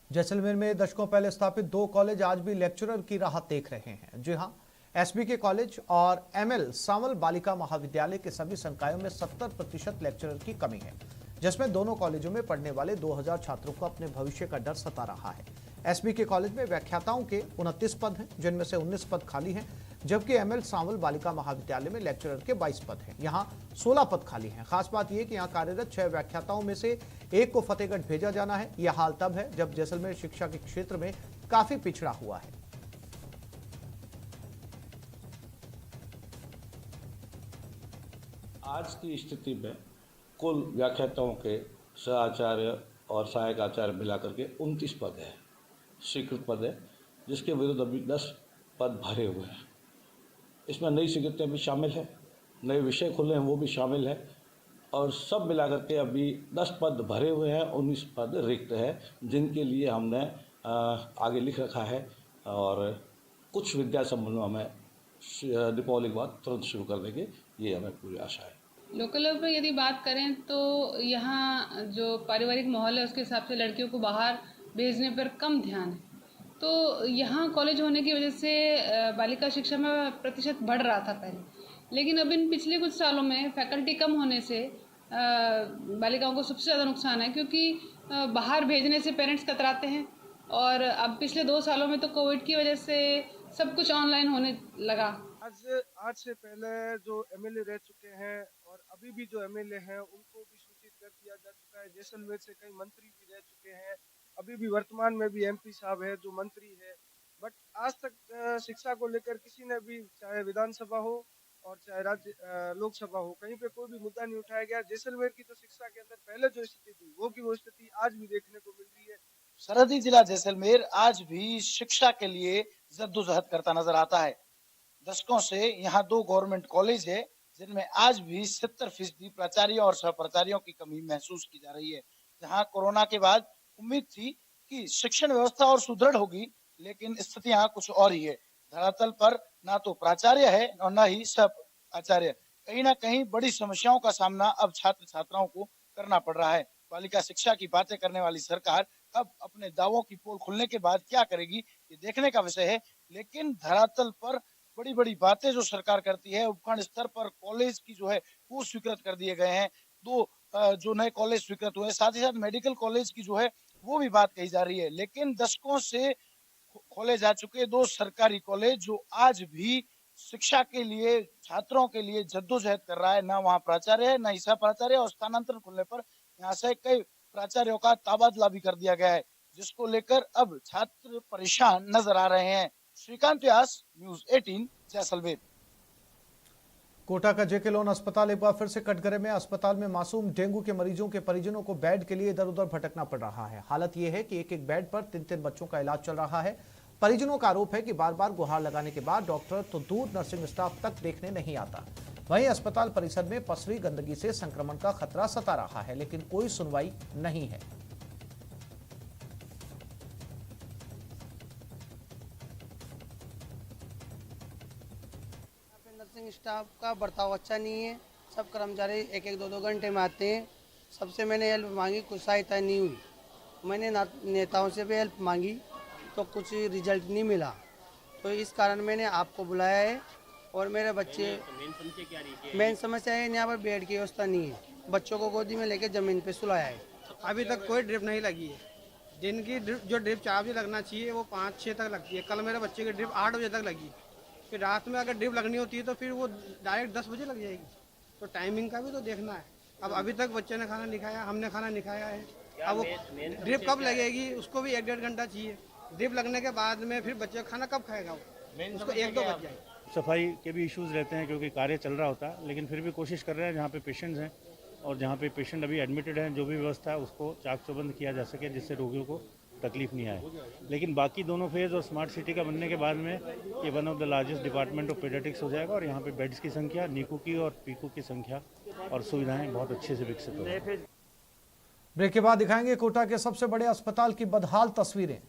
जैसलमेर में दशकों पहले स्थापित 2 कॉलेज आज भी लेक्चरर की राह देख रहे हैं। जी हां, एसबीके कॉलेज और एमएल सावल बालिका महाविद्यालय के सभी संकायों में 70% लेक्चरर की कमी है, जिसमें दोनों कॉलेजों में पढ़ने वाले 2000 छात्रों को अपने भविष्य का डर सता रहा है। एसबीके कॉलेज में व्याख्याताओं के 29 पद हैं, जिनमें से 19 पद खाली हैं, जबकि एमएल सावल बालिका महाविद्यालय में लेक्चरर के 22 पद हैं। यहां 16 पद खाली हैं। खास बात यह कि यहां कार्यरत 6 व्याख्याताओं में से एक को फतेहगढ़ भेजा जाना है। यह हाल तब है जब जैसलमेर शिक्षा के क्षेत्र में काफी पिछड़ा हुआ है। आज की स्थिति में कुल व्याख्याताओं के सहाचार्य और सहायक आचार्य मिलाकर के 29 पद है, स्वीकृत पद है, जिसके विरुद्ध अभी 10 पद भरे हुए हैं। इसमें नई स्वीकृतियाँ भी शामिल है, नए विषय खुले हैं वो भी शामिल है, और सब मिलाकर के अभी 10 पद भरे हुए हैं, 19 पद रिक्त है, जिनके लिए हमने आगे लिख रखा है और कुछ विद्या संबंधों में दीपावली के बाद तुरंत शुरू कर देंगे, ये हमें पूरी आशा है। लोकल लेवल पर यदि बात करें तो यहाँ जो पारिवारिक माहौल है उसके हिसाब से लड़कियों को बाहर भेजने पर कम ध्यान है। तो यहाँ कॉलेज होने की वजह से बालिका शिक्षा में प्रतिशत बढ़ रहा था पहले, लेकिन अब इन पिछले कुछ सालों में फैकल्टी कम होने से बालिकाओं को सबसे ज़्यादा नुकसान है, क्योंकि बाहर भेजने से पेरेंट्स कतराते हैं। और अब पिछले 2 सालों में तो कोविड की वजह से सब कुछ ऑनलाइन होने लगा। आज से पहले जो एमएलए रह चुके हैं और अभी भी जो एमएलए हैं उनको भी सूचित कर दिया जा चुका है। जैसलमेर से कई मंत्री भी रह चुके हैं, अभी भी वर्तमान में भी एमपी साहब है जो मंत्री है, बट आज तक शिक्षा को लेकर किसी ने भी, चाहे विधानसभा हो और चाहे राज्य लोकसभा हो, कहीं पे कोई भी मुद्दा नहीं उठाया गया। जैसलमेर की तो शिक्षा के अंदर पहले जो स्थिति थी वो स्थिति आज भी देखने को मिल रही है। सरहदी जिला जैसलमेर आज भी शिक्षा के लिए जद्दोजहद करता नजर आता है। दशकों से यहाँ 2 गवर्नमेंट कॉलेज है, जिनमें आज भी 70% प्राचार्य और सहप्राचार्यों की कमी महसूस की जा रही है। जहाँ कोरोना के बाद उम्मीद थी कि शिक्षण व्यवस्था और सुदृढ़ होगी, लेकिन स्थिति यहाँ कुछ और ही है। धरातल पर ना तो प्राचार्य है और न ही सहआचार्य। कहीं ना कहीं बड़ी समस्याओं का सामना अब छात्र छात्राओं को करना पड़ रहा है। बालिका शिक्षा की बातें करने वाली सरकार अब अपने दावों की पोल खुलने के बाद क्या करेगी, ये देखने का विषय है। लेकिन धरातल पर बड़ी बड़ी बातें जो सरकार करती है, उपखंड स्तर पर कॉलेज की जो है वो स्वीकृत कर दिए गए हैं। 2 जो नए कॉलेज स्वीकृत हुए, साथ ही साथ मेडिकल कॉलेज की जो है वो भी बात कही जा रही है। लेकिन दशकों से खोले जा चुके 2 सरकारी कॉलेज जो आज भी शिक्षा के लिए, छात्रों के लिए जद्दोजहद कर रहा है, ना वहाँ प्राचार्य है, ना ही सहप्राचार्य, और स्थानांतरण खुलने पर यहाँ से कई प्राचार्यों का तबादला भी कर दिया गया है, जिसको लेकर अब छात्र परेशान नजर आ रहे हैं। श्रीकांत व्यास, न्यूज़ 18, जैसलमेर। कोटा का जेके लोन अस्पताल एक बार फिर से कटघरे में। अस्पताल में मासूम डेंगू के मरीजों के परिजनों को बेड के लिए इधर उधर भटकना पड़ रहा है। हालत यह है कि एक बेड पर 3 बच्चों का इलाज चल रहा है। परिजनों का आरोप है कि बार बार गुहार लगाने के बाद डॉक्टर तो दूर नर्सिंग स्टाफ तक देखने नहीं आता। वहीं अस्पताल परिसर में पसरी गंदगी से संक्रमण का खतरा सता रहा है, लेकिन कोई सुनवाई नहीं है। नर्सिंग स्टाफ का बर्ताव अच्छा नहीं है। सब कर्मचारी 1-2 घंटे में आते हैं। सबसे मैंने हेल्प मांगी, कुछ सहायता नहीं हुई। मैंने नेताओं से भी हेल्प मांगी तो कुछ रिजल्ट नहीं मिला। तो इस कारण मैंने आपको बुलाया है। और मेरे बच्चे, मेन समस्या है यहाँ पर बेड की व्यवस्था नहीं है। बच्चों को गोदी में लेकर जमीन पे सुलाया है। अभी तक कोई ड्रिप नहीं लगी है। दिन की जो ड्रिप 4 बजे लगना चाहिए वो 5-6 तक लगती है। कल मेरे बच्चे की ड्रिप 8 बजे तक लगी। फिर रात में अगर ड्रिप लगनी होती है तो फिर वो डायरेक्ट 10 बजे लग जाएगी। तो टाइमिंग का भी तो देखना है। अब अभी तक बच्चे ने खाना नहीं खाया, हमने खाना नहीं खाया है। अब वो ड्रिप कब लगेगी उसको भी 1-1.5 घंटा चाहिए। ड्रिप लगने के बाद में फिर बच्चे खाना कब खाएगा वो, उसको 1-2 बज जाए। सफाई के भी इश्यूज़ रहते हैं क्योंकि कार्य चल रहा होता है, लेकिन फिर भी कोशिश कर रहे हैं जहाँ पे पेशेंट्स हैं और जहाँ पे पेशेंट अभी एडमिटेड हैं, जो भी व्यवस्था है उसको चाक चौबंद किया जा सके जिससे रोगियों को तकलीफ नहीं आए। लेकिन बाकी दोनों फेज़ और स्मार्ट सिटी का बनने के बाद में ये one of the largest department of paediatrics हो जाएगा और यहाँ पे बेड्स की संख्या, नीकू की और पीकू की संख्या और सुविधाएं बहुत अच्छे से विकसित होंगी। ब्रेक के बाद दिखाएंगे कोटा के सबसे बड़े अस्पताल की बदहाल तस्वीरें।